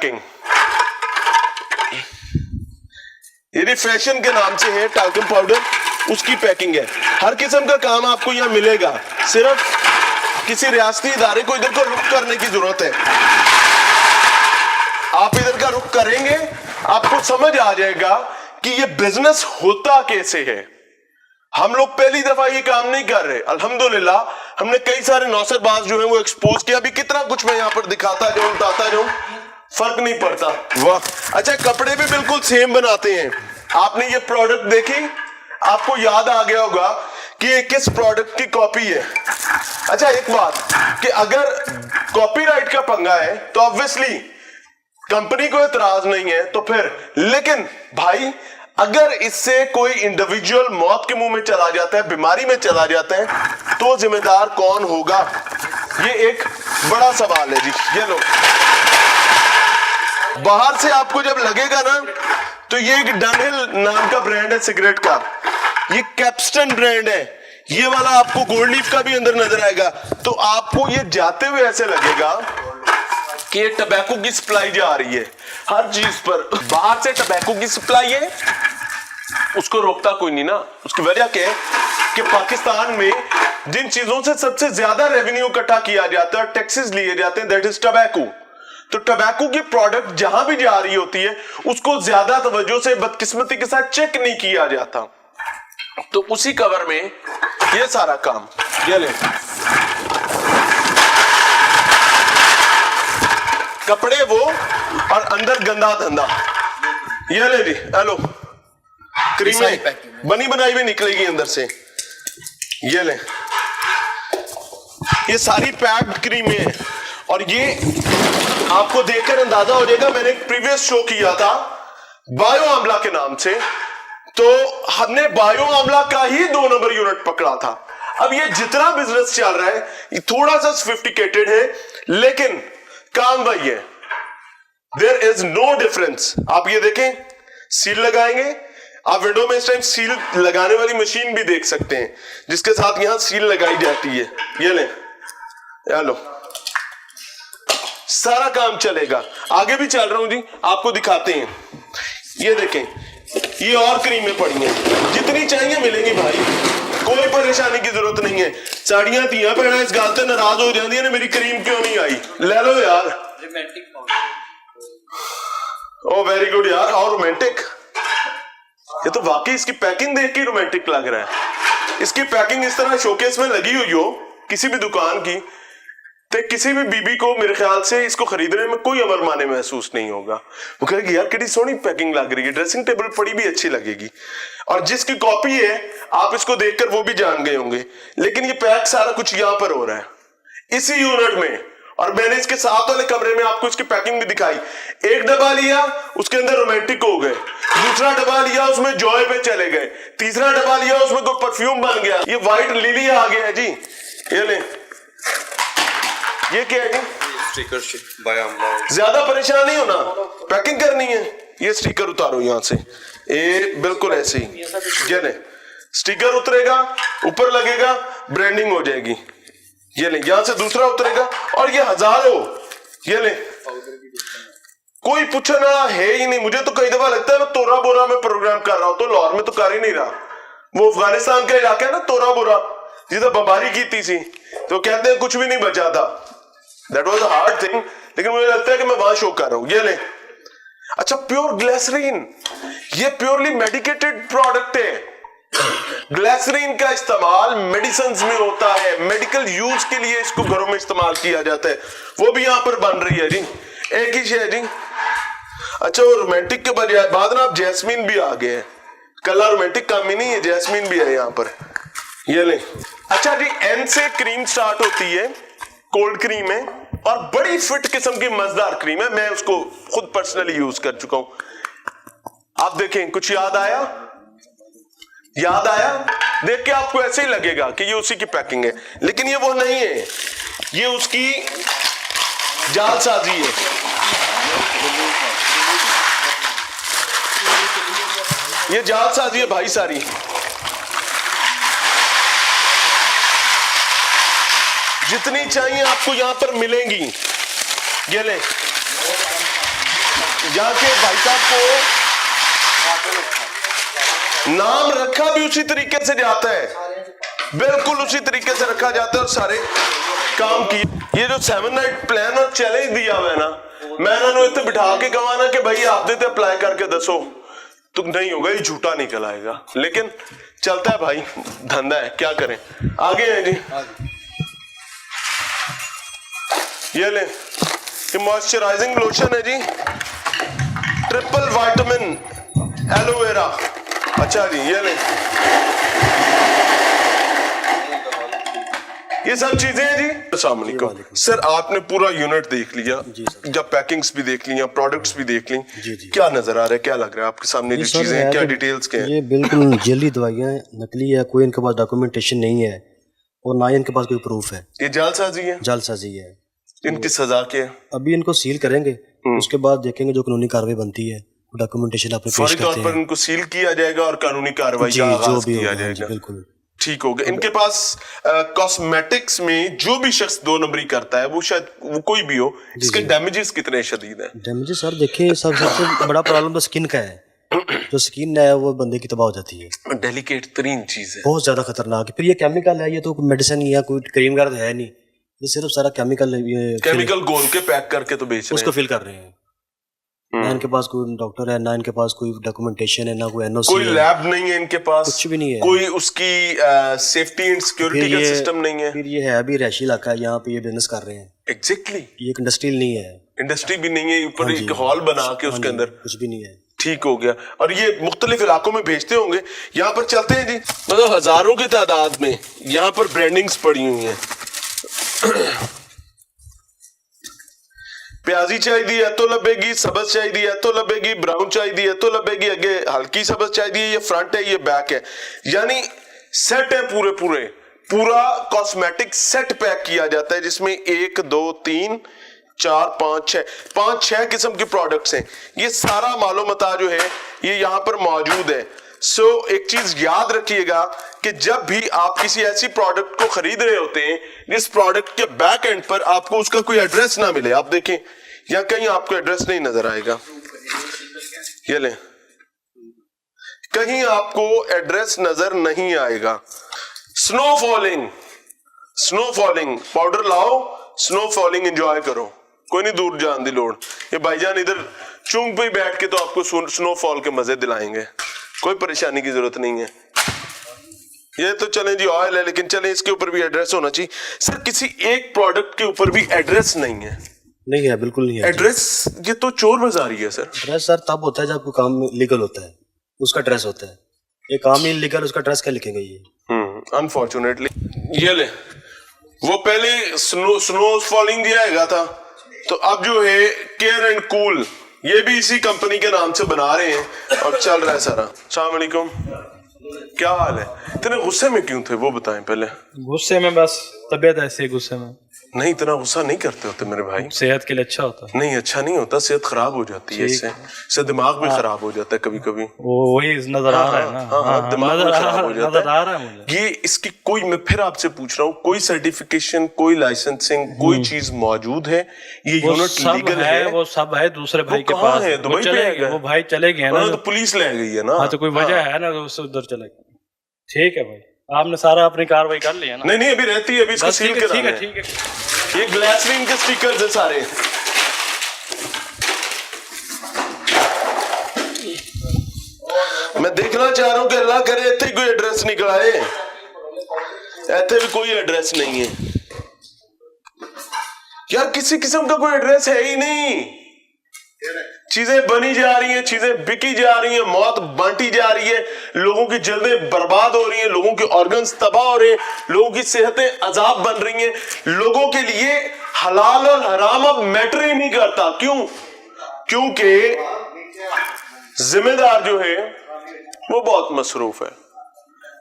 Packing. ये रिफ्रेशन के नाम से है टाल्कम पाउडर, उसकी पैकिंग है। हर किस्म का काम आपको यहाँ मिलेगा, सिर्फ किसी रियासती इदारे को इधर को रुख करने की जरूरत है। आप इधर का रुख करेंगे, आपको समझ आ जाएगा कि ये बिजनेस होता कैसे है। हम लोग पहली दफा ये काम नहीं कर रहे, अल्हम्दुलिल्लाह हमने कई सारे नौसरबाज जो है वो एक्सपोज किया। अभी कितना कुछ मैं यहाँ पर दिखाता जाऊं, बताता जाऊं, फर्क नहीं पड़ता। वाह। अच्छा, कपड़े भी बिल्कुल सेम बनाते हैं। आपने ये प्रोडक्ट देखी, आपको याद आ गया होगा कि ये किस प्रोडक्ट की कॉपी है। अच्छा, एक बात कि अगर कॉपीराइट का पंगा है तो ऑब्वियसली कंपनी को एतराज नहीं है, तो फिर लेकिन भाई अगर इससे कोई इंडिविजुअल मौत के मुंह में चला जाता है, बीमारी में चला जाता है, तो जिम्मेदार कौन होगा? ये एक बड़ा सवाल है जी। ये लो, बाहर से आपको जब लगेगा ना तो ये एक डनहिल नाम का ब्रांड है सिगरेट का, ये कैप्स्टन ब्रांड है। ये वाला आपको गोल्ड लीफ का भी अंदर नजर आएगा, तो आपको ये जाते हुए ऐसे लगेगा कि ये टबैको की सप्लाई जा रही है हर चीज पर। बाहर से टबैको की सप्लाई है, उसको रोकता कोई नहीं ना। उसकी वजह क्या है कि पाकिस्तान में जिन चीजों से सबसे ज्यादा रेवेन्यू इकट्ठा किया जाता है, टैक्सेस लिए जाते हैं, दैट इज टबैको। तो टबैको की प्रोडक्ट जहां भी जा रही होती है उसको ज्यादा तवज्जो से बदकिस्मती के साथ चेक नहीं किया जाता, तो उसी कवर में ये सारा काम। ये ले, कपड़े वो और अंदर गंदा धंधा। ये ले जी, हेलो, क्रीमें बनी बनाई हुई निकलेगी अंदर से। ये ले, ये सारी पैक्ड क्रीमें हैं और ये आपको देखकर अंदाजा हो जाएगा। मैंने एक प्रीवियस शो किया था बायो आमला के नाम से, तो हमने बायो आमला का ही 2 नंबर यूनिट पकड़ा था। अब ये जितना बिजनेस चल रहा है ये थोड़ा सा सोफिस्टिकेटेड है, लेकिन काम वही है। There is no difference. आप ये देखें, सील लगाएंगे, आप विंडो में इस टाइम सील लगाने वाली मशीन भी देख सकते हैं जिसके साथ यहां सील लगाई जाती है। ये ले, लो, सारा काम चलेगा। आगे भी चल रहा हूं जी, आपको दिखाते हैं। ये देखें, ये और क्रीमें पड़ी हैं, जितनी चाहिए मिलेंगी भाई, कोई परेशानी की जरूरत नहीं है। साड़ियां तियां पहना इस गाल से नाराज हो जाती है, मेरी क्रीम क्यों नहीं आई, ले लो यार। ओ वेरी गुड यार, और रोमांटिक। ये तो वाकई इसकी पैकिंग देख के रोमांटिक लग रहा है। इसकी पैकिंग इस तरह शोकेस में लगी हुई हो किसी भी दुकान की, तो किसी भी बीबी को मेरे ख्याल से इसको खरीदने में कोई अमर माने महसूस नहीं होगा। वो कहेगी यार कितनी सोहनी पैकिंग लग रही है, ड्रेसिंग टेबल पड़ी भी अच्छी लगेगी। और जिसकी कॉपी है आप इसको देखकर वो भी जान गए होंगे, लेकिन ये पैक सारा कुछ यहां पर हो रहा है इसी यूनिट में। और मैंने इसके साथ वाले कमरे में आपको इसकी पैकिंग भी दिखाई। एक डब्बा लिया, उसके अंदर रोमांटिक हो गए, दूसरा डब्बा लिया उसमें जॉय पे चले गए, तीसरा डब्बा लिया उसमें कोई परफ्यूम बन गया। ये व्हाइट लिली आ गया है जी। ये ले, ये क्या है जी? स्टिकर। ज्यादा परेशान नहीं होना, पैकिंग करनी है। ये स्टिकर उतारो यहां से, ये बिल्कुल ऐसे ही। ये ले, स्टिकर उतरेगा, ऊपर लगेगा, ब्रांडिंग हो जाएगी। ये ले, यहां से दूसरा उतरेगा, और ये हजारों। ये ले, कोई पूछना है ही नहीं। मुझे तो कई दफा लगता है मैं तोरा बोरा में प्रोग्राम कर रहा हूं, तो लाहौर में तो कर ही नहीं रहा। वो अफगानिस्तान का इलाका है ना, तोरा बोरा, जिधर बमबारी की थी, तो कहते हैं कुछ भी नहीं बचा था। That was a hard thing, लेकिन मुझे लगता है कि मैं वहां शो कर रहा हूं। ये ले, अच्छा, प्योर ग्लिसरीन, ये प्योरली मेडिकेटेड प्रोडक्ट है। ग्लिसरीन का इस्तेमाल मेडिसिन में होता है, मेडिकल यूज के लिए इसको घरों में इस्तेमाल किया जाता है, वो भी यहां पर बन रही है जी। एक ही शेर जी। अच्छा, वो रोमांटिक के बाद ना आप जैस्मीन भी आ गए हैं। कलर रोमांटिक काम ही नहीं है, जैस्मीन भी है यहां पर। ये ले, अच्छा जी, एन से क्रीम स्टार्ट होती है, कोल्ड क्रीम है, और बड़ी फिट किस्म की मजेदार क्रीम है। मैं उसको खुद पर्सनली यूज कर चुका हूं। आप देखें, कुछ याद आया? याद आया? देख के आपको ऐसे ही लगेगा कि ये उसी की पैकिंग है, लेकिन ये वो नहीं है, ये उसकी जालसाजी है। ये जालसाजी है भाई सारी। जितनी चाहिए आपको यहां पर मिलेंगी। ये ले, यहाँ के भाई साहब को नाम रखा भी उसी तरीके से जाता है, बिल्कुल उसी तरीके से रखा जाता है और सारे काम किए। ये जो 7 नाइट प्लान और चैलेंज दिया हुआ है ना, मैं इन्होंने इतने बिठा के कमाना कि भाई आप देते अप्लाई करके दसो, तो नहीं होगा, ये झूठा निकल आएगा। लेकिन चलता है भाई, धंधा है, क्या करें। आगे है जी, ये ले, ये मॉइस्चराइजिंग लोशन है जी, ट्रिपल विटामिन एलोवेरा। अच्छा जी, ये ले, ये सब चीजें हैं जी। अस्सलाम वालेकुम सर, आपने पूरा यूनिट देख लिया, जब पैकिंग्स भी देख ली, प्रोडक्ट्स भी देख ली, क्या नजर आ रहा है, क्या लग रहा है आपके सामने जो चीजें हैं, क्या डिटेल्स के हैं? ये बिल्कुल जेली दवाइयाँ नकली है, कोई इनके पास डॉक्यूमेंटेशन नहीं है और ना ही इनके पास कोई प्रूफ है। ये जालसाजी है, जालसाजी है। इनकी सजा क्या है? अभी इनको सील करेंगे, उसके बाद देखेंगे जो कानूनी कार्रवाई बनती है, डॉक्यूमेंटेशन आपने पेश करते हैं। फौरी तौर पर इनको सील किया जाएगा और कानूनी कार्रवाई का आगाज किया जाएगा। बिल्कुल ठीक हो गया। इनके पास कॉस्मेटिक्स में जो भी शख्स 2 नंबरी करता है, वो शायद वो कोई भी हो, इसके डैमेजेस कितने शदीद हैं? डैमेजेस सर देखिए, सबसे बड़ा प्रॉब्लम तो स्किन का है। जो स्किन है वो बंदे की तबाह हो जाती है, डेलिकेट तरीन चीज है, बहुत ज्यादा खतरनाक है। फिर ये केमिकल है, ये तो मेडिसिन या कोई क्रीम वगैरह है नहीं, ये सिर्फ सारा केमिकल घोल के पैक करके तो बेच रहे हैं, उसको फिल कर रहे हैं। ना इनके पास कोई डॉक्टर है, ना इनके पास कोई डॉक्यूमेंटेशन है, ना कोई एनओसी, कोई लैब नहीं है इनके पास, कुछ भी नहीं है, कोई उसकी सेफ्टी एंड सिक्योरिटी का सिस्टम नहीं है। फिर ये है अभी रैशी इलाका है, यहाँ पे ये बिजनेस कर रहे हैं। एग्जैक्टली, ये एक इंडस्ट्रियल नहीं है, इंडस्ट्री भी नहीं है, ऊपर एक हॉल बना के उसके अंदर कुछ भी नहीं है। ठीक हो गया। और ये मुख्तलिफ इलाकों में भेजते होंगे। यहाँ पर चलते हैं जी, मतलब हजारों की तादाद में यहाँ पर ब्रांडिंग्स पड़ी हुई हैं। प्याजी चाहिए तो लबेगी, सबज चाहिए तो लबेगी, ब्राउन चाहिए तो लबेगी, आगे हल्की सबज चाहिए, ये फ्रंट है, ये बैक है, यानी सेट है, पूरा कॉस्मेटिक सेट पैक किया जाता है, जिसमें 1 2 3 4 5 6 किस्म के प्रोडक्ट्स हैं। ये सारा मालूमात जो है ये यहाँ पर मौजूद है। सो एक चीज याद रखिएगा कि जब भी आप किसी ऐसी प्रोडक्ट को खरीद रहे होते हैं जिस प्रोडक्ट के बैक एंड पर आपको उसका कोई एड्रेस ना मिले, आप देखें यहाँ कहीं आपको एड्रेस नहीं नजर आएगा, ये लें, कहीं आपको एड्रेस नजर नहीं आएगा। स्नो फॉलिंग पाउडर लाओ, स्नो फॉलिंग एंजॉय करो, कोई नहीं दूर जान दी लोड़। ये भाईजान इधर चुंग पे बैठ के तो आपको स्नोफॉल के मजे दिलाएंगे, कोई परेशानी की जरूरत नहीं है। ये तो चलें जी ऑयल है, लेकिन चलें इसके ऊपर भी एड्रेस होना चाहिए। सर किसी एक प्रोडक्ट के ऊपर भी एड्रेस नहीं है? नहीं है, बिल्कुल नहीं है एड्रेस। ये तो चोर बाजारी है सर। एड्रेस सर तब होता है जब कोई काम लीगल होता है, उसका एड्रेस होता है। ये काम इलीगल, उसका एड्रेस क्या लिखेंगे ये? अनफॉर्चुनेटली ये ले, वो पहले स्नो फॉलिंग दिया था, तो अब जो है केयर एंड कूल, ये भी इसी कंपनी के नाम से बना रहे हैं और चल रहा है सारा। अस्सलाम वालेकुम, क्या हाल है? इतने गुस्से में क्यों थे वो बताएं पहले। गुस्से में बस तबीयत ऐसी, गुस्से में नहीं, इतना गुस्सा नहीं करते होते मेरे भाई, सेहत के लिए अच्छा होता है। नहीं अच्छा नहीं होता, सेहत खराब हो जाती है इससे दिमाग भी खराब हो जाता है कभी कभी। वो वही नजर आ रहा है ना, दिमाग भी खराब हो जाता नजर आ रहा है मुझे। ये इसकी कोई, मैं फिर आपसे पूछ रहा हूँ, कोई सर्टिफिकेशन, कोई लाइसेंसिंग, कोई चीज मौजूद है? ये यूनिट लीगल है? वो सब है दूसरे भाई के पास है, दुबई पे है। वो भाई चले गए ना, तो पुलिस ले गई है ना। हाँ, तो कोई वजह है ना, तो उससे उधर चले गए। ठीक है भाई, आपने सारा अपनी कार्रवाई कर ली है ना? नहीं अभी रहती है, अभी इसको सील कराना है। ठीक है। ये ग्लिसरीन के स्टिकर्स है सारे। मैं देखना चाह रहा हूं कि अल्लाह करे इतने कोई एड्रेस निकल आए, इतने भी कोई एड्रेस नहीं है यार, किसी किस्म का कोई एड्रेस है ही नहीं। चीजें बनी जा रही हैं, चीजें बिकी जा रही हैं, मौत बांटी जा रही है, लोगों की जल्दें बर्बाद हो रही हैं, लोगों के ऑर्गन्स तबाह हो रहे हैं, लोगों की सेहतें अजाब बन रही हैं। लोगों के लिए हलाल और हराम अब मैटर ही नहीं करता। क्यों? क्योंकि जिम्मेदार जो है वो बहुत मसरूफ है।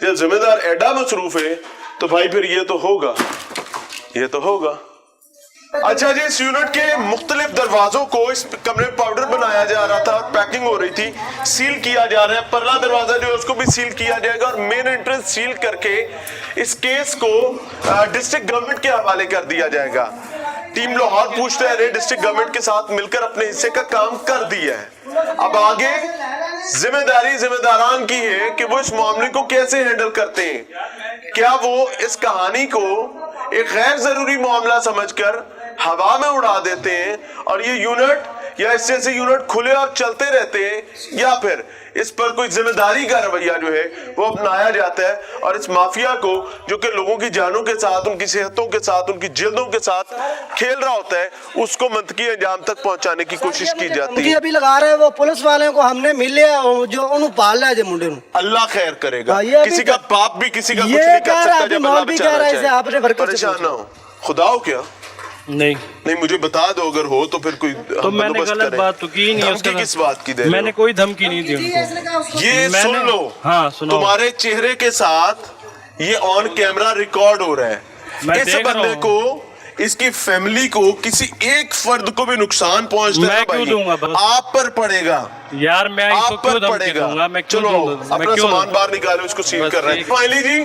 जब जिम्मेदार एडा मसरूफ है तो भाई फिर ये तो होगा। अच्छा जी, इस यूनिट के मुख्तलिफ दरवाजों को इस कमरे में पाउडर बनाया जा रहा था, पैकिंग हो रही थी, सील किया जा रहा है। परला दरवाजा जो है उसको भी सील किया जाएगा और मेन एंट्रेंस सील करके इस केस को डिस्ट्रिक्ट गवर्नमेंट के हवाले कर दिया जाएगा। टीम लाहौर पूछताछ ने डिस्ट्रिक्ट गवर्नमेंट के साथ मिलकर अपने हिस्से का काम कर दिया है। अब आगे जिम्मेदारी जिम्मेदारान की है कि वो इस मामले को कैसे हैंडल करते हैं। क्या वो इस कहानी को एक गैर जरूरी मामला समझकर हवा में उड़ा देते हैं और ये यूनिट या इस जैसे यूनिट खुले और चलते रहते हैं, या फिर इस पर कोई जिम्मेदारी का रवैया जो है वो अपनाया जाता है और इस माफिया को, जो कि लोगों की जानों के साथ, उनकी सेहतों के साथ, उनकी जिल्दों के साथ खेल रहा होता है, उसको मंतकी अंजाम तक पहुंचाने की कोशिश की जाती है। अभी लगा रहे हैं वो पुलिस वाले को, हमने मिल लिया जो उन्होंने पाल लिया जो मुंडे अल्लाह खैर करेगा। ये किसी का बाप भी किसी का कुछ ये नहीं कह कर रहा है, सकता अभी जब मौल अल्लाह भी बचाना कह रहा है, चाहे। इसे आपने वर्कर से परेशान ना हो, खुदा हो क्या नहीं नहीं, मुझे बता दो अगर हो तो फिर कोई तो मैंने बंदोबस्त गलत करें। बात तो की नहीं। धमकी किस बात की दे रहे हो? मैंने कोई धमकी नहीं दी उनको। ये सुन लो, हाँ सुनो, तुम्हारे चेहरे के साथ ये ऑन कैमरा रिकॉर्ड हो रहा है। मैं इस देख रहा बंदे हूँ। को, इसकी फैमिली को, किसी एक फर्द को भी नुकसान पहुंचता है मैं क्यों दूंगा बस? आप पर पड़ेगा यार मैं इसको आप क्यों पर धमकी पड़ेगा। दूंगा? मैं क्यों चलो दूंगा? मैं अपना क्यों सामान दूंगा? बाहर निकालो, इसको सील बस कर रहे हैं। ठीक। फाइनली जी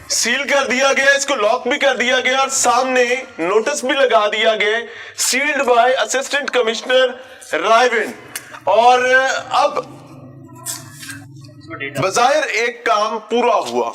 सील कर दिया गया, इसको लॉक भी कर दिया गया और सामने नोटिस भी लगा दिया गया, sealed by assistant commissioner Raiwind. और अब बजाहिर एक काम पूरा हुआ।